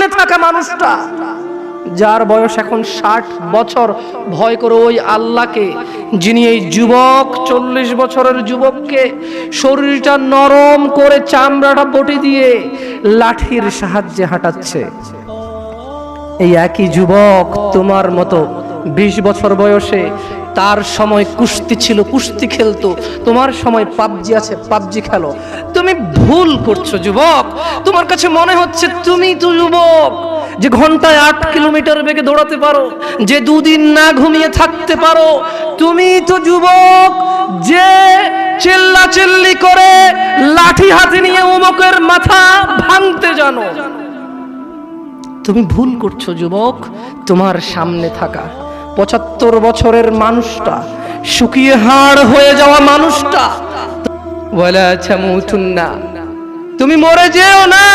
সামনে থাকা মানুষটা, যার বয়স এখন 60 বছর, ভয় করো ওই আল্লাহকে যিনি এই যুবক 40 বছরের যুবককে শরীরটা নরম করে চামড়াটা বটি দিয়ে লাঠির সাহায্যে হাঁটাচ্ছে। এই একই যুবক তোমার মতো 20 বছর বয়সে, তার সময় কুস্তি ছিল, কুস্তি খেলতো, তোমার সময় পাবজি আছে, পাবজি খেলো। তুমি ভুল করছো যুবক। তোমার কাছে মনে হচ্ছে তুমি তো যুবক যে ঘন্টায় 8 কিলোমিটার বেগে দৌড়াতে পারো, যে 2 দিন না ঘুমিয়ে থাকতে পারো। তুমি তো যুবক যে চিল্লাচিল্লি করে লাঠি হাতে নিয়ে অমুকের মাথা ভাঙতে জানো। তুমি ভুল করছো যুবক। তোমার সামনে থাকা 75 বছরের মানুষটা, শুকিয়ে হাড় হয়ে যাওয়া মানুষটা, ওয়ালা তামুতুন্না, তুমি মরে যেও না।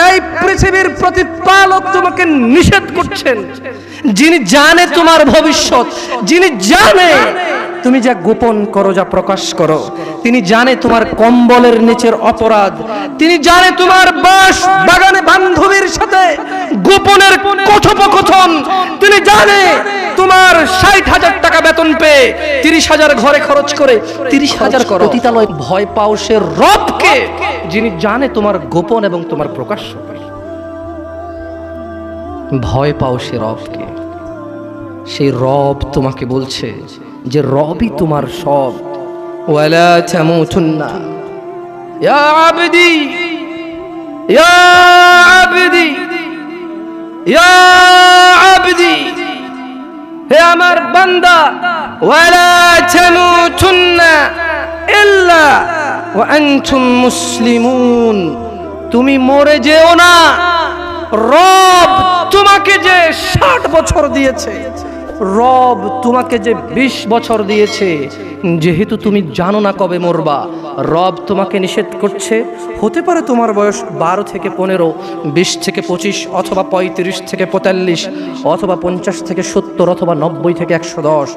এই পৃথিবীর প্রতিপালক তোমাকে নিষেধ করছেন, যিনি জানে তোমার ভবিষ্যৎ, যিনি জানে তুমি যা গোপন করো, যা প্রকাশ করো, তিনি জানে তোমার কম্বলের নিচের অপরাধ, তিনি জানে তোমার বাস বাগানে বান্ধবীর সাথে গোপনের কথোপকথন, তিনি জানে তোমার 60,000 টাকা বেতন পেয়ে 30,000 ঘরে খরচ করে 30,000 পতিতালয়। ভয় পাও সে রবকে যিনি জানে তোমার গোপন এবং তোমার প্রকাশ্য। ভয় পাও সে রবকে। সেই রব তোমাকে বলছে যে রবই তোমার সব। ওয়ালা তামুতুন্না ইয়া আবদি, ইয়া আবদি, ইয়া আবদি, হে আমার বান্দা, ওয়ালা তামুতুন্না ইল্লা ওয়া আনতুম মুসলিমুন, তুমি মরে যেও না। রব তোমাকে যে 60 বছর দিয়েছে, রব তোমাকে যে 20 বছর দিয়েছে, যেহেতু তুমি জানো না কবে মরবা, রব তোমাকে নিষেধ করছে। হতে পারে তোমার বয়স 12 থেকে 15, 20 থেকে 25, অথবা 35 থেকে 45, অথবা 50 থেকে 70, অথবা 90 থেকে 110।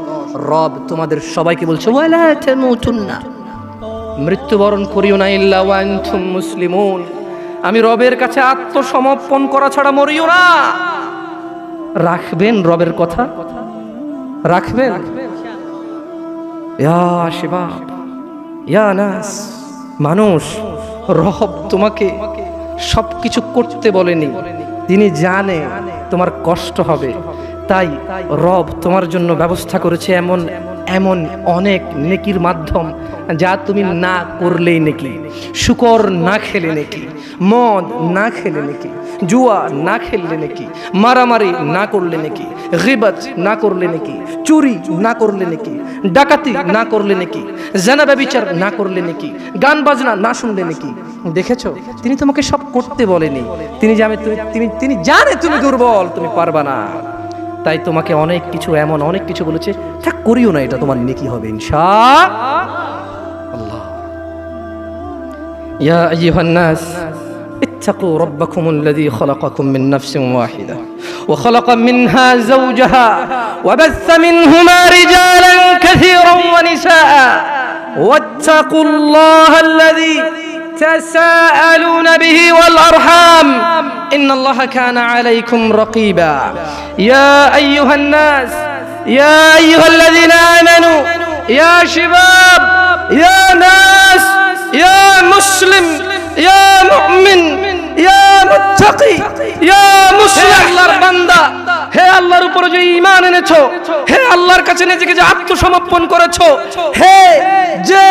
রব তোমাদের সবাইকে বলছে ওয়ালা তামুতুন্না, মৃত্যুবরণ করিও না ইল্লা ওয়া আনতুম মুসলিমুন, আমি রবের কাছে আত্মসমর্পণ করা ছাড়া মরিও না। রাখবেন রবের কথা? রাখবেন? ইয়া শিবাব, ইয়া নাস, মানুষ, রব তোমাকে সবকিছু করতে বলেনি, তিনি জানে তোমার কষ্ট হবে, তাই রব তোমার জন্য ব্যবস্থা করেছে এমন এমন অনেক নেকির মাধ্যম যা তুমি না করলেই নেকি। শুকর না খেলে নেকি, মদ না খেলে নেকি, জুয়া না খেললে নেকি, মারামারি না করলে নেকি, গীবত না করলে নেকি, চুরি না করলে নেকি, ডাকাতি না করলে নেকি, জিনা ব্যভিচার না করলে নেকি, গান বাজনা না শুনলে নেকি। দেখেছো, তিনি তোমাকে সব করতে বলেনি, তিনি জানে তুমি দুর্বল, তুমি পারবা না, তাই তোমাকে অনেক কিছু, এমন অনেক কিছু বলেছে, তা করিও না, এটা তোমার নেকি হবে ইনশাআল্লাহ। ইয়া আইয়ুহান নাস اتقوا ربكم الذي خلقكم من نفس واحدة وخلق منها زوجها وبث منهما رجالا كثيرا ونساء واتقوا الله الذي تساءلون به والأرحام إن الله كان عليكم رقيبا يا أيها الناس يا أيها الذين آمنوا يا شباب يا ناس يا مسلم يا مؤمن يا متقي يا مسلم আল্লাহর বান্দা, হে আল্লাহর উপর যে ঈমান এনেছো, হে আল্লাহর কাছে নিজেকে যে আত্মসমর্পণ করেছো, হে যে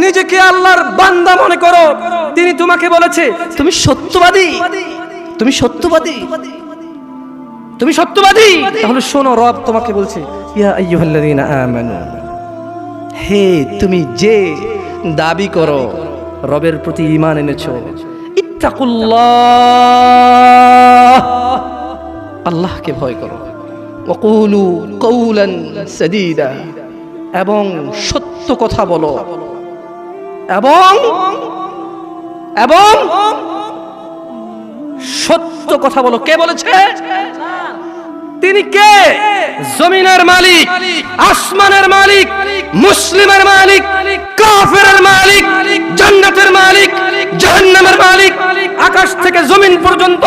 নিজেকে আল্লাহর বান্দা মনে করো, তিনি তোমাকে বলেছে তুমি সত্যবাদী, তুমি সত্যবাদী, তুমি সত্যবাদী। তাহলে শোনো, রব তোমাকে বলছে ইয়া আইয়ুহাল্লাযীনা আমানু, হে তুমি যে দাবি করো রবের প্রতি ঈমান এনেছো, ইত্তাকুল্লাহ, আল্লাহকে ভয় করো, ওয়াকুলু কওলান সাদীদা, এবং সত্য কথা বলো, এবং সত্য কথা বলো। কে বলেছে? তিনি কে? জমিনের মালিক, আসমানের মালিক, মুসলিমের মালিক, কাফেরের মালিক, জান্নাতের মালিক, জাহান্নামের মালিক, আকাশ থেকে জমিন পর্যন্ত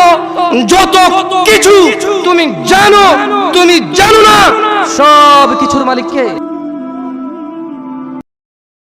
যত কিছু তুমি জানো না, সব কিছুর মালিক কে?